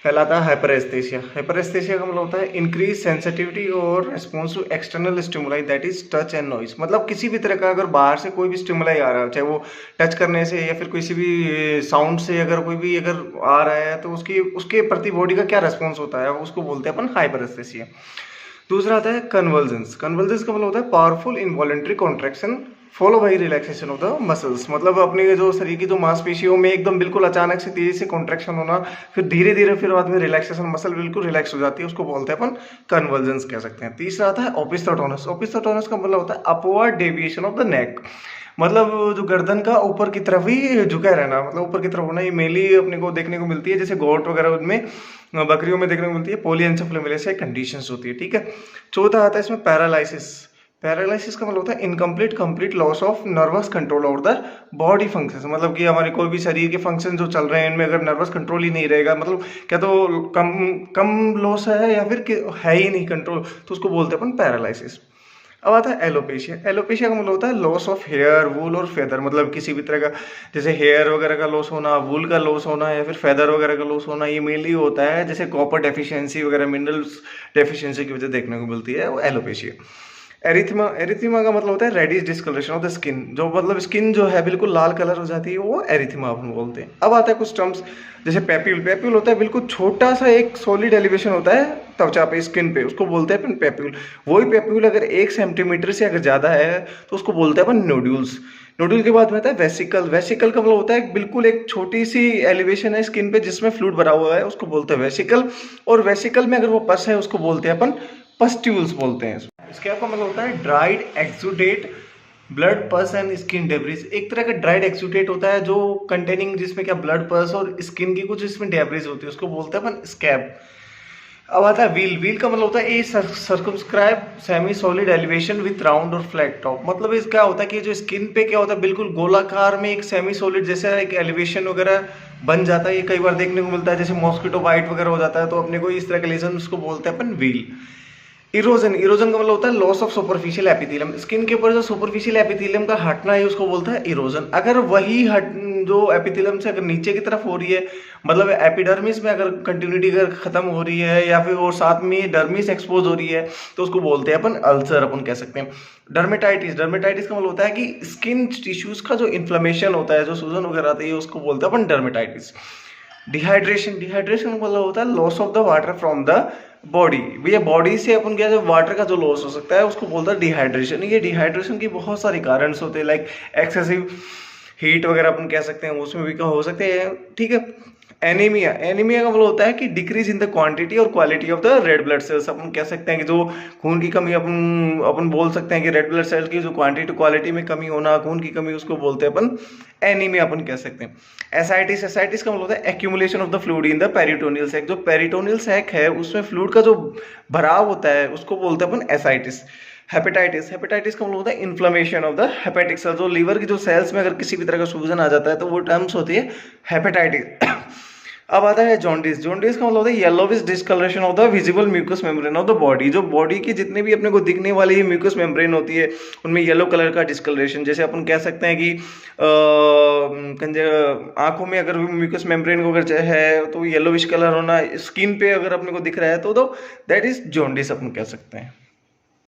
कहलाता है हाइपरेस्थेसिया। हाइपरेस्थेसिया का मतलब होता है इंक्रीज सेंसिटिविटी और response to external stimuli that is touch and noise. मतलब किसी भी तरह का अगर बाहर से कोई भी स्टिमुलाई आ रहा है, चाहे वो टच करने से या फिर किसी भी साउंड से, अगर कोई भी अगर आ रहा है तो उसकी उसके प्रति बॉडी का क्या रेस्पॉन्स होता है, उसको बोलते हैं अपन हाइपरेस्थेसिया। दूसरा आता है कन्वर्जेंस। कन्वर्जेंस का मतलब होता है powerful involuntary contraction follow by relaxation of the muscles. मतलब अपने जो शरीर की जो मांसपेशियों में एकदम बिल्कुल अचानक से तेजी से कॉन्ट्रैक्शन होना, फिर धीरे धीरे फिर बाद में रिलैक्सेशन, मसल बिल्कुल रिलैक्स हो जाती है, उसको बोलते हैं अपन कन्वर्जेंस कह सकते हैं। तीसरा आता है ओपिस्थोटोनस। ओपिस्थोटोनस का मतलब होता है upward deviation of the neck. मतलब जो गर्दन का ऊपर की तरफ ही झुका रहना, मतलब ऊपर की तरफ होना। ये मेनली अपने को देखने को मिलती है जैसे गोट वगैरह में, बकरियों में देखने को मिलती है। पॉलीएंसेफेलोमियलिस कंडीशंस होती है, ठीक है। चौथा आता है इसमें पैरालिसिस। पैरालिसिस का मतलब होता है incomplete complete loss of nervous control over the body functions. मतलब कि हमारे कोई भी शरीर के फंक्शन जो चल रहे हैं इनमें अगर नर्वस कंट्रोल ही नहीं रहेगा, मतलब क्या तो कम कम लॉस है या फिर है ही नहीं कंट्रोल, तो उसको बोलते हैं अपन पैरालिसिस। अब आता है एलोपेशिया। एलोपेशिया का मतलब होता है लॉस ऑफ हेयर, वूल और फेदर। मतलब किसी भी तरह का जैसे हेयर वगैरह का लॉस होना, वूल का लॉस होना या फिर फेदर वगैरह का लॉस होना, ये मेनली होता है जैसे कॉपर डेफिशिएंसी वगैरह, मिनरल्स डेफिशिएंसी की वजह से देखने को मिलती है वो एलोपेशिया। एरिथमा। एरिथमा का मतलब होता है reddish discoloration of the skin. जो मतलब स्किन जो है बिल्कुल लाल कलर हो जाती है, वो एरिथमा अपन बोलते हैं। अब आता है कुछ टर्म्स जैसे पैप्यूल। पैप्यूल होता है बिल्कुल छोटा सा एक सॉलिड एलिवेशन होता है त्वचा पे, स्किन पे, उसको बोलते हैं अपन पैप्यूल। वही पैप्यूल अगर 1 सेंटीमीटर से अगर ज़्यादा है तो उसको बोलते हैं अपन नोड्यूल्स। नोड्यूल के बाद में आता है वेसिकल। वेसिकल का मतलब होता है बिल्कुल एक छोटी सी एलिवेशन है स्किन पे जिसमें फ्लूइड भरा हुआ है, उसको बोलते हैं वेसिकल। और वेसिकल में अगर वो पस है उसको बोलते हैं अपन पस्ट्यूल्स बोलते हैं। इसके आपका मतलब होता है ड्राइड एक्सुडेट ब्लड पस एंड स्किन डेब्रिज। एक तरह का ड्राइड एक्सुडेट होता है जो कंटेनिंग, जिसमें क्या ब्लड पस और स्किन की कुछ इसमें डेब्रिज होती है, उसको बोलते हैं अपन स्कैब। अब आता है व्हील। व्हील का मतलब होता है a circumscribe semi solid elevation with round और फ्लैट टॉप। मतलब इस क्या होता है कि जो स्किन पे क्या होता है बिल्कुल गोलाकार में एक सेमी सॉलिड जैसा एक एलिवेशन वगैरह बन जाता है। ये कई बार देखने को मिलता है, जैसे मॉस्किटो बाइट वगैरह हो जाता है तो अपने को इस तरह का लेजन, उसको बोलते हैं अपन व्हील। इरोजन। इरोजन का मतलब होता है loss of superficial epithelium. Skin के ऊपर जो सुपरफिशियल एपिथेलियम का हटना है उसको बोलता है इरोजन। अगर वही हट जो एपिथेलियम से अगर नीचे की तरफ हो रही है, मतलब एपिडर्मिस में अगर कंटिन्यूटी अगर खत्म हो रही है या फिर और साथ में डर्मिस एक्सपोज हो रही है तो उसको बोलते हैं अपन अल्सर, अपन कह सकते हैं। डर्मेटाइटिस। डर्मेटाइटिस का मतलब होता है कि स्किन टिश्यूज का जो इन्फ्लेमेशन होता है, जो सूजन वगैरह आती है, उसको बोलते हैं अपन डर्मेटाइटिस। डिहाइड्रेशन। डिहाइड्रेशन का मतलब होता है loss of the water from the body. भैया बॉडी से अपन क्या, जो वाटर का जो लॉस हो सकता है उसको बोलता है डिहाइड्रेशन। ये डिहाइड्रेशन की बहुत सारे कारण होते हैं, लाइक एक्सेसिव हीट वगैरह अपन कह सकते हैं, उसमें भी हो सकते हैं, ठीक है। एनीमिया। एनीमिया का मतलब होता है कि डिक्रीज इन द क्वांटिटी और quality of the red blood cells. अपन कह सकते हैं कि जो खून की कमी, अपन अपन बोल सकते हैं कि रेड ब्लड सेल्स की जो क्वांटिटी क्वालिटी में कमी होना, खून की कमी, उसको बोलते हैं अपन एनीमिया, अपन कह सकते हैं। एसाइटिस। एसाइटिस का मतलब होता है accumulation of the fluid in the peritoneal sac. जो पेरिटोनियल सैक है उसमें फ्लूइड का जो भराव होता है उसको बोलते हैं अपन एसाइटिस। हेपेटाइटिस। हेपेटाइटिस का मतलब होता है inflammation of the hepatic sales. जो लीवर की जो सेल्स में अगर किसी भी तरह का सूजन आ जाता है तो वो टर्म्स होती है हेपेटाइटिस। अब आता है जॉन्डिस। जॉन्डिस का मतलब होता है yellowish discoloration of the visible mucous membrane of the body. जो बॉडी की जितने भी अपने को दिखने वाली म्यूकस मेम्ब्रेन होती है उनमें येलो कलर का डिस्कलरेशन। जैसे अपन कह सकते हैं कि आंखों में अगर म्यूकस मेम्ब्रेन को अगर है तो येलोविश कलर होना, स्किन पे अगर अपने को दिख रहा है तो दैट इज जॉन्डिस अपन कह सकते हैं।